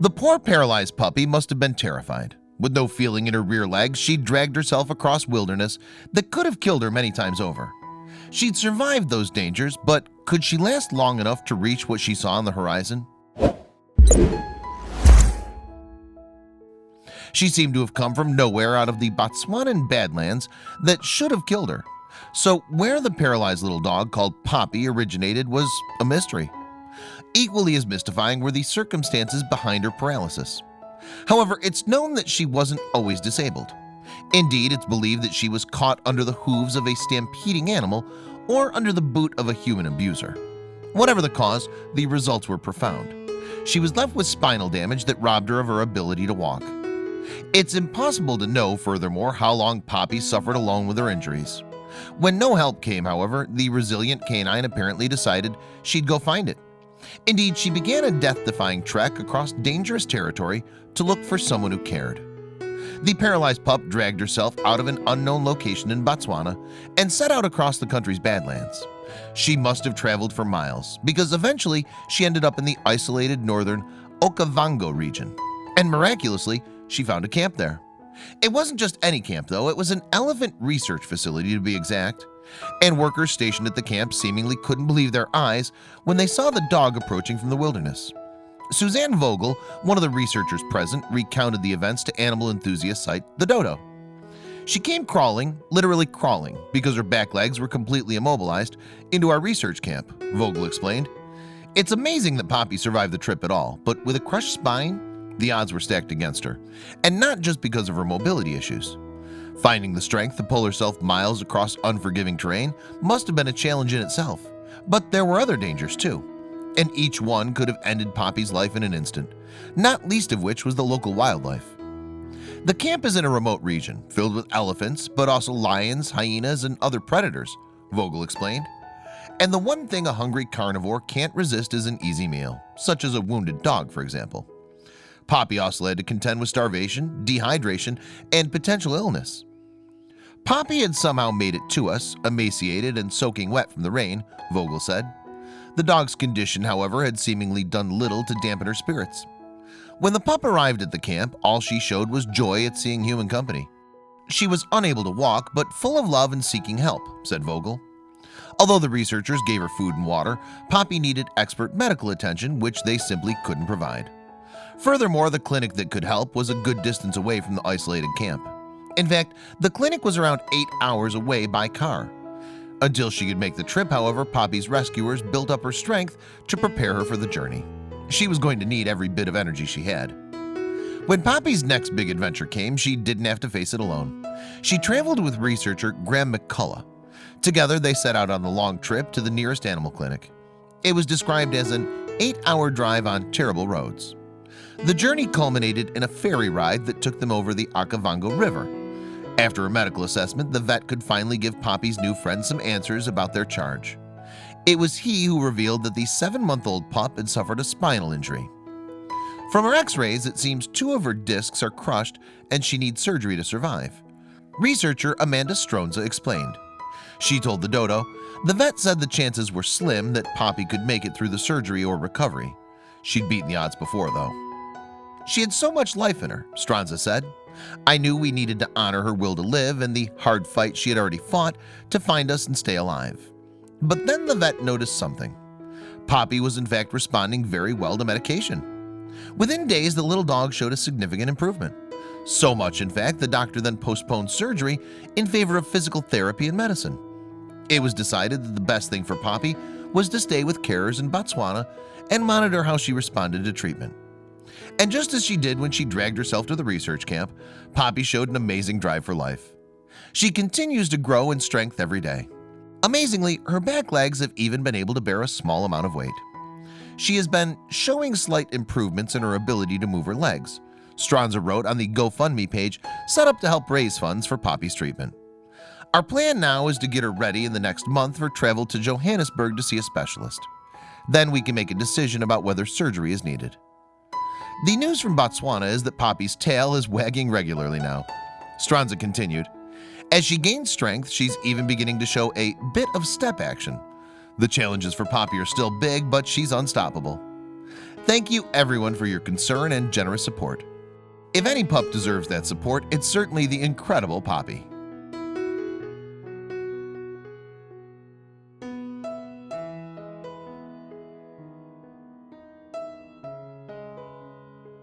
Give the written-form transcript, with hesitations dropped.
The poor paralyzed puppy must have been terrified. With no feeling in her rear legs, she dragged herself across wilderness that could have killed her many times over. She'd survived those dangers, but could she last long enough to reach what she saw on the horizon? She seemed to have come from nowhere out of the Botswanan Badlands that should have killed her. So where the paralyzed little dog called Poppy originated was a mystery. Equally as mystifying were the circumstances behind her paralysis. However, it's known that she wasn't always disabled. Indeed, it's believed that she was caught under the hooves of a stampeding animal or under the boot of a human abuser. Whatever the cause, the results were profound. She was left with spinal damage that robbed her of her ability to walk. It's impossible to know, furthermore, how long Poppy suffered alone with her injuries. When no help came, however, the resilient canine apparently decided she'd go find it. Indeed, she began a death-defying trek across dangerous territory to look for someone who cared. The paralyzed pup dragged herself out of an unknown location in Botswana and set out across the country's badlands. She must have traveled for miles, because eventually she ended up in the isolated northern Okavango region, and miraculously, she found a camp there. It wasn't just any camp, though. It was an elephant research facility, to be exact, and workers stationed at the camp seemingly couldn't believe their eyes when they saw the dog approaching from the wilderness. Suzanne Vogel, one of the researchers present, recounted the events to animal enthusiast site The Dodo. She came crawling, literally crawling, because her back legs were completely immobilized, into our research camp, Vogel explained. It's amazing that Poppy survived the trip at all, but with a crushed spine, the odds were stacked against her, and not just because of her mobility issues. Finding the strength to pull herself miles across unforgiving terrain must have been a challenge in itself, but there were other dangers too, and each one could have ended Poppy's life in an instant, not least of which was the local wildlife. The camp is in a remote region, filled with elephants, but also lions, hyenas, and other predators, Vogel explained. And the one thing a hungry carnivore can't resist is an easy meal, such as a wounded dog, for example. Poppy also had to contend with starvation, dehydration, and potential illness. Poppy had somehow made it to us, emaciated and soaking wet from the rain, Vogel said. The dog's condition, however, had seemingly done little to dampen her spirits. When the pup arrived at the camp, all she showed was joy at seeing human company. She was unable to walk, but full of love and seeking help, said Vogel. Although the researchers gave her food and water, Poppy needed expert medical attention, which they simply couldn't provide. Furthermore, the clinic that could help was a good distance away from the isolated camp. In fact, the clinic was around 8 hours away by car. Until she could make the trip, however, Poppy's rescuers built up her strength to prepare her for the journey. She was going to need every bit of energy she had. When Poppy's next big adventure came, she didn't have to face it alone. She traveled with researcher Graham McCullough. Together, they set out on the long trip to the nearest animal clinic. It was described as an 8-hour drive on terrible roads. The journey culminated in a ferry ride that took them over the Okavango River. After a medical assessment, the vet could finally give Poppy's new friend some answers about their charge. It was he who revealed that the 7-month-old pup had suffered a spinal injury. From her x-rays, it seems 2 of her discs are crushed and she needs surgery to survive. Researcher Amanda Stronza explained. She told the Dodo, the vet said the chances were slim that Poppy could make it through the surgery or recovery. She'd beaten the odds before, though. She had so much life in her, Stronza said. I knew we needed to honor her will to live and the hard fight she had already fought to find us and stay alive. But then the vet noticed something. Poppy was in fact responding very well to medication. Within days, the little dog showed a significant improvement. So much, in fact, the doctor then postponed surgery in favor of physical therapy and medicine. It was decided that the best thing for Poppy was to stay with carers in Botswana and monitor how she responded to treatment. And just as she did when she dragged herself to the research camp, Poppy showed an amazing drive for life. She continues to grow in strength every day. Amazingly, her back legs have even been able to bear a small amount of weight. She has been showing slight improvements in her ability to move her legs, Stronza wrote on the GoFundMe page set up to help raise funds for Poppy's treatment. Our plan now is to get her ready in the next month for travel to Johannesburg to see a specialist. Then we can make a decision about whether surgery is needed. The news from Botswana is that Poppy's tail is wagging regularly now. Stronza continued, as she gains strength, she's even beginning to show a bit of step action. The challenges for Poppy are still big, but she's unstoppable. Thank you everyone for your concern and generous support. If any pup deserves that support, it's certainly the incredible Poppy.